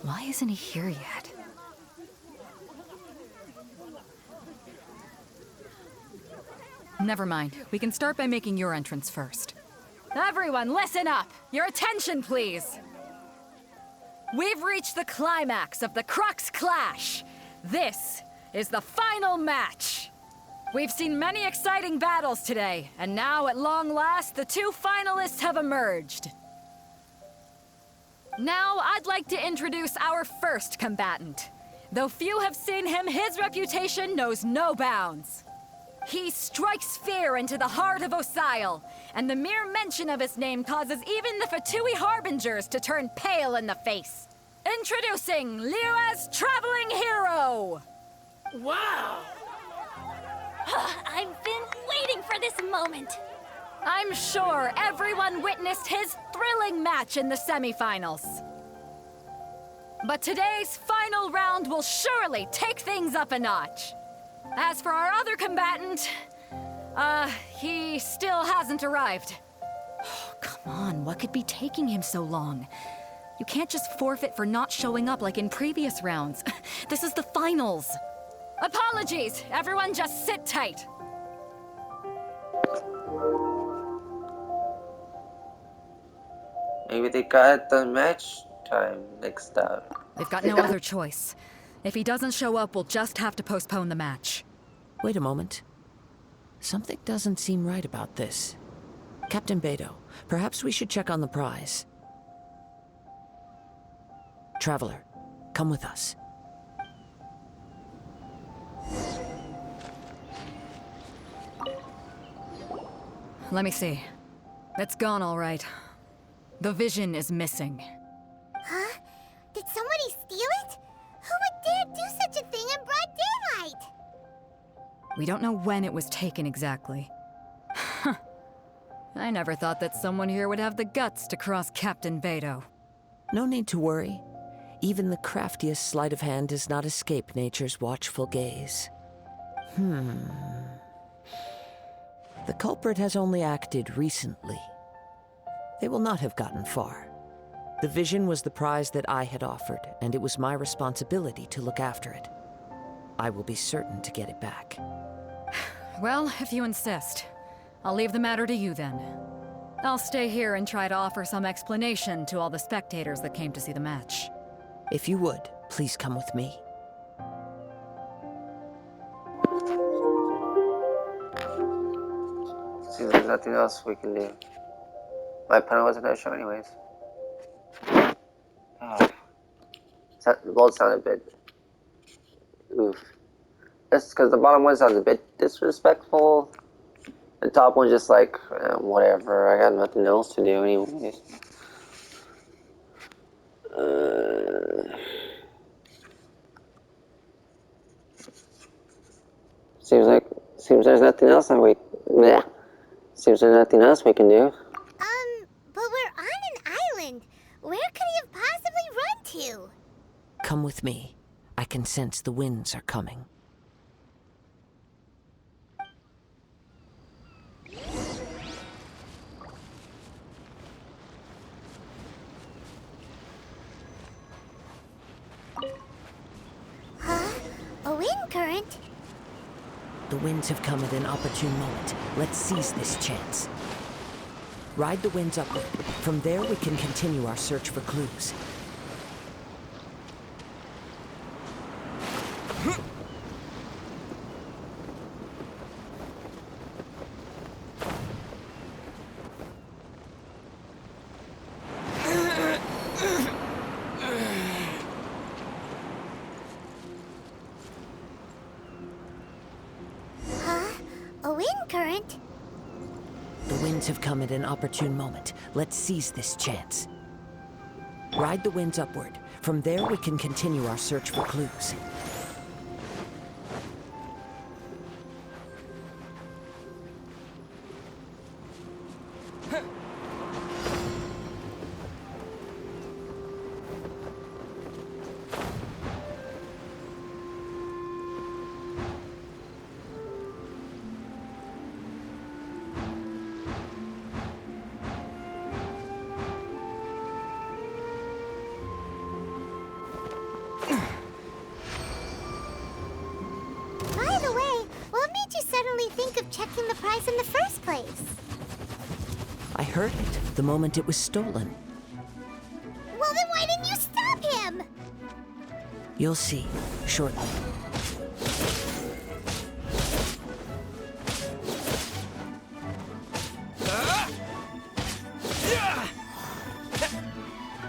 Why isn't he here yet? Never mind. We can start by making your entrance first. Everyone, listen up! Your attention, please! We've reached the climax of the Crux clash! This is the final match! We've seen many exciting battles today, and now, at long last, the two finalists have emerged. Now, I'd like to introduce our first combatant. Though few have seen him, his reputation knows no bounds. He strikes fear into the heart of Osile, and the mere mention of his name causes even the Fatui Harbingers to turn pale in the face. Introducing Liyue's Traveling Hero! Wow! I've been waiting for this moment. I'm sure everyone witnessed his thrilling match in the semifinals. But today's final round will surely take things up a notch. As for our other combatant, he still hasn't arrived. Oh, come on, what could be taking him so long? You can't just forfeit for not showing up like in previous rounds. This is the finals. Apologies, everyone just sit tight. Maybe they got the match time mixed up. They've got no other choice. If he doesn't show up, we'll just have to postpone the match. Wait a moment. Something doesn't seem right about this. Captain Beidou, perhaps we should check on the prize. Traveler, come with us. Let me see. It's gone all right. The vision is missing. Huh? Did somebody steal it? Who would dare do such a thing in broad daylight? We don't know when it was taken exactly. I never thought that someone here would have the guts to cross Captain Beidou. No need to worry. Even the craftiest sleight of hand does not escape nature's watchful gaze. The culprit has only acted recently. They will not have gotten far. The vision was the prize that I had offered, and it was my responsibility to look after it. I will be certain to get it back. Well, if you insist. I'll leave the matter to you then. I'll stay here and try to offer some explanation to all the spectators that came to see the match. If you would, please come with me. See, there's nothing else we can do. My opponent wasn't going to show anyways. Oh. The bolt sounded a bit... Oof. That's because the bottom one sounds a bit disrespectful. The top one's just like, whatever, I got nothing else to do anyways. Seems there's nothing else that we... Bleh. Seems there's nothing else we can do. But we're on an island. Where could he have possibly run to? Come with me. I can sense the winds are coming. Huh? A wind current? The winds have come at an opportune moment. Let's seize this chance. Ride the winds upward. From there, we can continue our search for clues. A wind current? The winds have come at an opportune moment. Let's seize this chance. Ride the winds upward. From there, we can continue our search for clues. expecting the prize in the first place? I heard it the moment it was stolen. Well, then why didn't you stop him? You'll see shortly.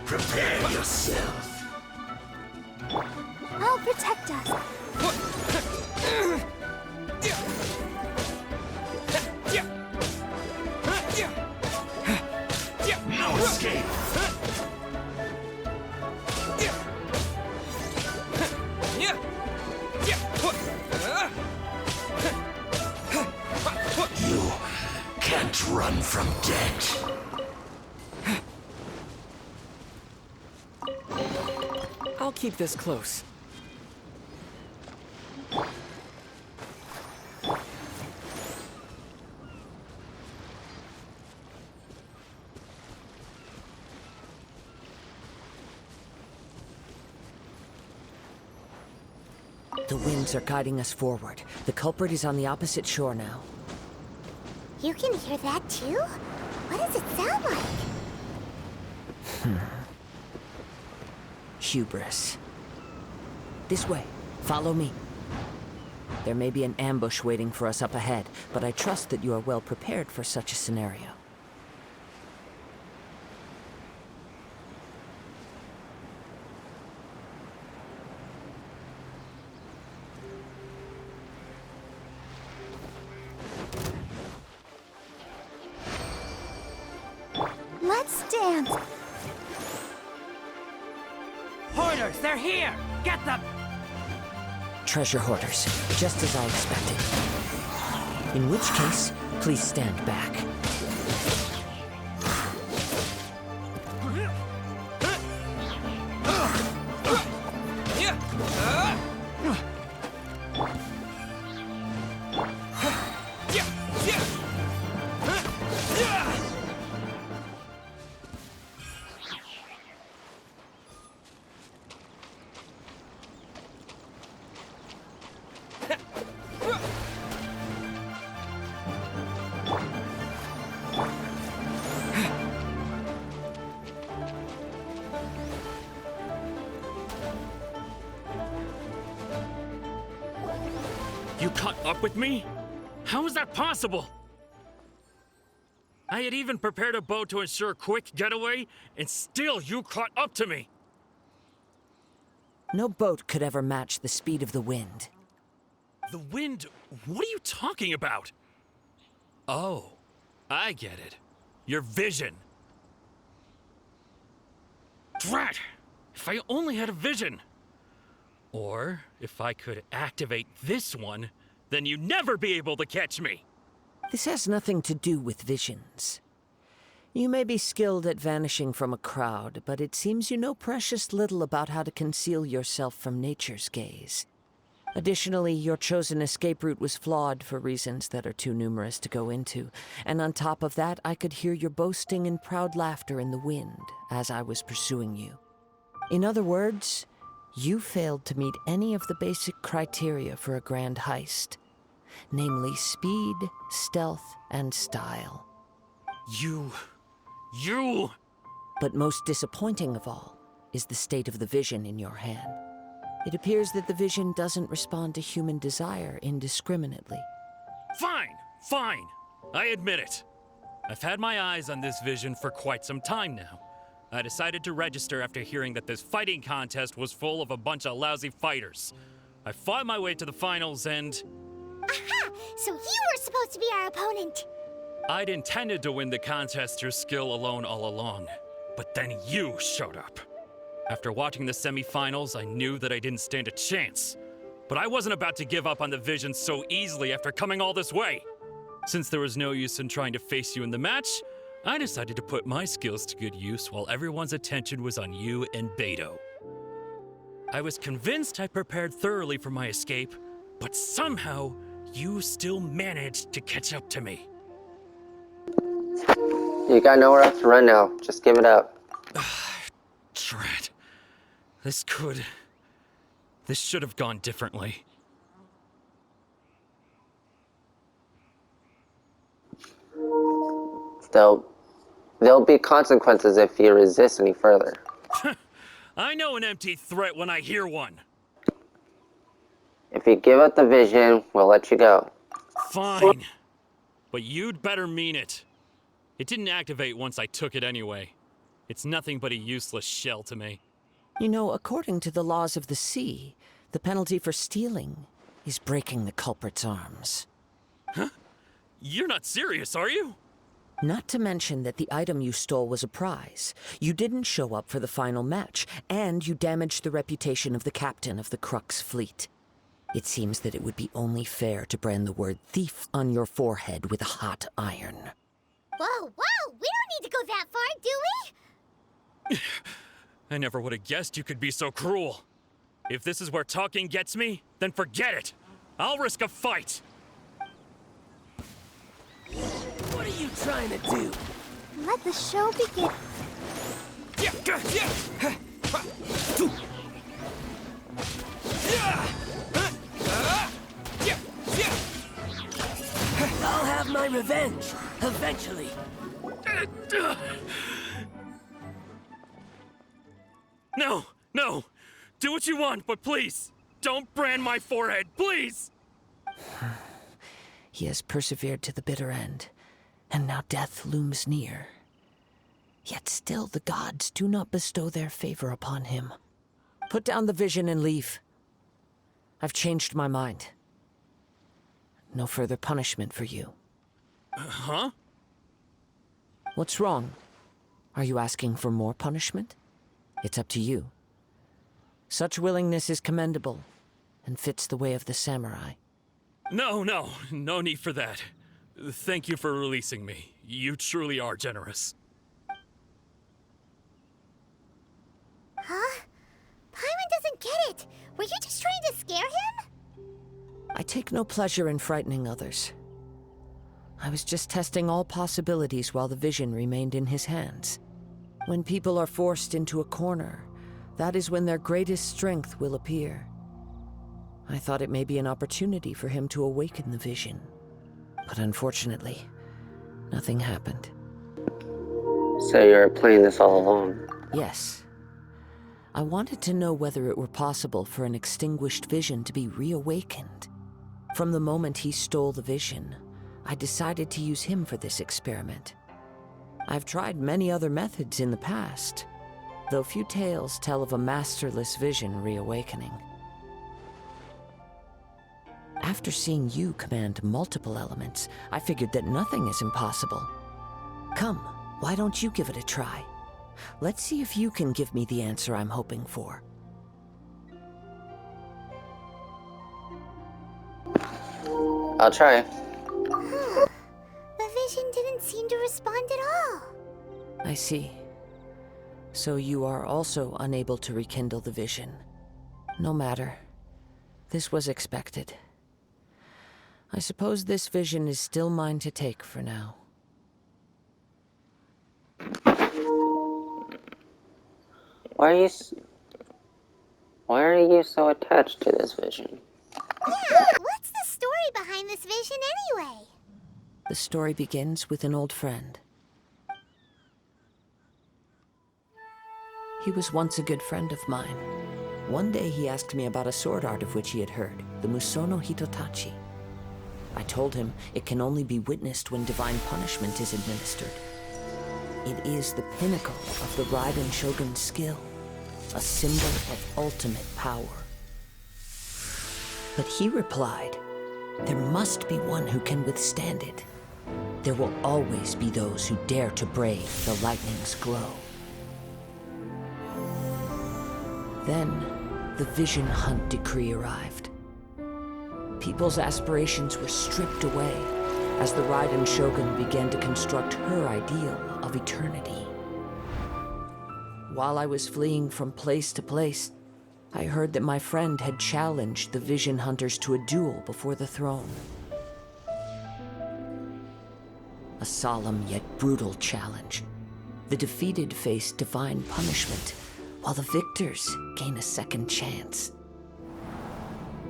Prepare yourself. I'll protect us. No escape. You can't run from death. I'll keep this close. The winds are guiding us forward. The culprit is on the opposite shore now. You can hear that too? What does it sound like? Hubris. This way. Follow me. There may be an ambush waiting for us up ahead, but I trust that you are well prepared for such a scenario. Let's dance. Hoarders, they're here! Get them! Treasure hoarders, just as I expected. In which case, please stand back. You caught up with me? How is that possible? I had even prepared a boat to ensure a quick getaway, and still you caught up to me. No boat could ever match the speed of the wind. The wind? What are you talking about? Oh, I get it. Your vision. Drat! If I only had a vision. Or, if I could activate this one, then you'd never be able to catch me. This has nothing to do with visions. You may be skilled at vanishing from a crowd, but it seems you know precious little about how to conceal yourself from nature's gaze. Additionally, your chosen escape route was flawed for reasons that are too numerous to go into, and on top of that, I could hear your boasting and proud laughter in the wind as I was pursuing you. In other words, you failed to meet any of the basic criteria for a grand heist, namely speed, stealth, and style. You... But most disappointing of all is the state of the vision in your hand. It appears that the vision doesn't respond to human desire indiscriminately. Fine. I admit it. I've had my eyes on this vision for quite some time now. I decided to register after hearing that this fighting contest was full of a bunch of lousy fighters. I fought my way to the finals and... Aha! So you were supposed to be our opponent. I'd intended to win the contest through skill alone all along. But then you showed up. After watching the semifinals, I knew that I didn't stand a chance. But I wasn't about to give up on the vision so easily after coming all this way. Since there was no use in trying to face you in the match, I decided to put my skills to good use while everyone's attention was on you and Beto. I was convinced I prepared thoroughly for my escape, but somehow you still managed to catch up to me. You got nowhere else to run now. Just give it up. Drat. This should have gone differently. There'll be consequences if you resist any further. I know an empty threat when I hear one. If you give up the vision, we'll let you go. Fine. But you'd better mean it. It didn't activate once I took it anyway. It's nothing but a useless shell to me. You know, according to the laws of the sea, the penalty for stealing is breaking the culprit's arms. Huh? You're not serious, are you? Not to mention that the item you stole was a prize. You didn't show up for the final match, and you damaged the reputation of the captain of the Crux fleet. It seems that it would be only fair to brand the word thief on your forehead with a hot iron. Whoa, whoa! We don't need to go that far, do we? I never would have guessed you could be so cruel. If this is where talking gets me, then forget it. I'll risk a fight. What are you trying to do? Let the show begin. I'll have my revenge, eventually. No, no. Do what you want, but please, don't brand my forehead, please! He has persevered to the bitter end, and now death looms near. Yet still the gods do not bestow their favor upon him. Put down the vision and leave. I've changed my mind. No further punishment for you. Huh? What's wrong? Are you asking for more punishment? It's up to you. Such willingness is commendable, and fits the way of the samurai. No need for that. Thank you for releasing me. You truly are generous. Huh? Paimon doesn't get it. Were you just trying to scare him? I take no pleasure in frightening others. I was just testing all possibilities while the vision remained in his hands. When people are forced into a corner, that is when their greatest strength will appear. I thought it may be an opportunity for him to awaken the vision. But unfortunately, nothing happened. So you're playing this all along? Yes. I wanted to know whether it were possible for an extinguished vision to be reawakened. From the moment he stole the vision, I decided to use him for this experiment. I've tried many other methods in the past, though few tales tell of a masterless vision reawakening. After seeing you command multiple elements, I figured that nothing is impossible. Come, why don't you give it a try? Let's see if you can give me the answer I'm hoping for. I'll try. The vision didn't seem to respond at all. I see. So you are also unable to rekindle the vision. No matter. This was expected. I suppose this vision is still mine to take for now. Why are you so attached to this vision? Yeah, what's the story behind this vision anyway? The story begins with an old friend. He was once a good friend of mine. One day he asked me about a sword art of which he had heard, the Musono Hitotachi. I told him it can only be witnessed when divine punishment is administered. It is the pinnacle of the Raiden Shogun's skill, a symbol of ultimate power. But he replied, there must be one who can withstand it. There will always be those who dare to brave the lightning's glow. Then, the Vision Hunt decree arrived. People's aspirations were stripped away as the Raiden Shogun began to construct her ideal of eternity. While I was fleeing from place to place, I heard that my friend had challenged the Vision Hunters to a duel before the throne. A solemn yet brutal challenge. The defeated face divine punishment, while the victors gain a second chance.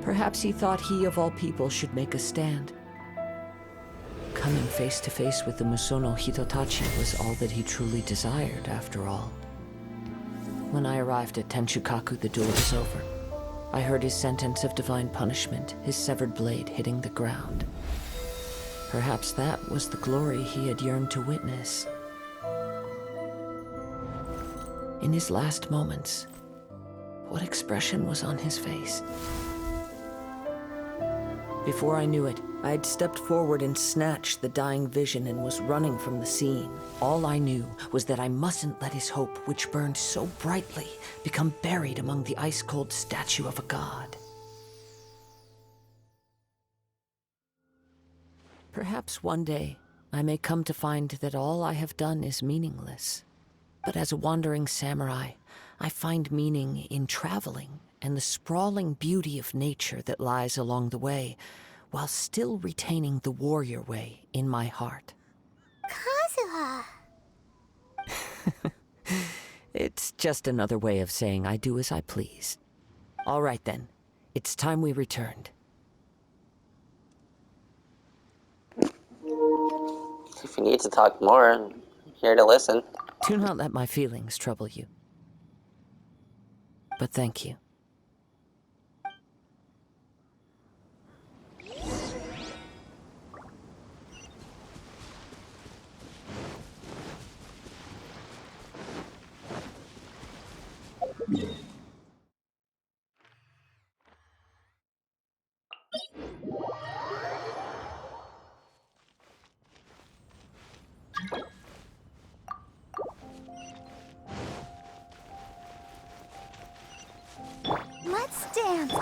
Perhaps he thought he of all people should make a stand. coming face to face with the Musono Hitotachi was all that he truly desired, after all. When I arrived at Tenshukaku, the duel was over. I heard his sentence of divine punishment, his severed blade hitting the ground. Perhaps that was the glory he had yearned to witness. In his last moments, what expression was on his face? Before I knew it, I had stepped forward and snatched the dying vision and was running from the scene. All I knew was that I mustn't let his hope, which burned so brightly, become buried among the ice-cold statue of a god. Perhaps one day, I may come to find that all I have done is meaningless. But as a wandering samurai, I find meaning in traveling and the sprawling beauty of nature that lies along the way, while still retaining the warrior way in my heart. Kazuha. It's just another way of saying I do as I please. All right then, it's time we returned. If you need to talk more, I'm here to listen. Do not let my feelings trouble you. But thank you. Let's dance.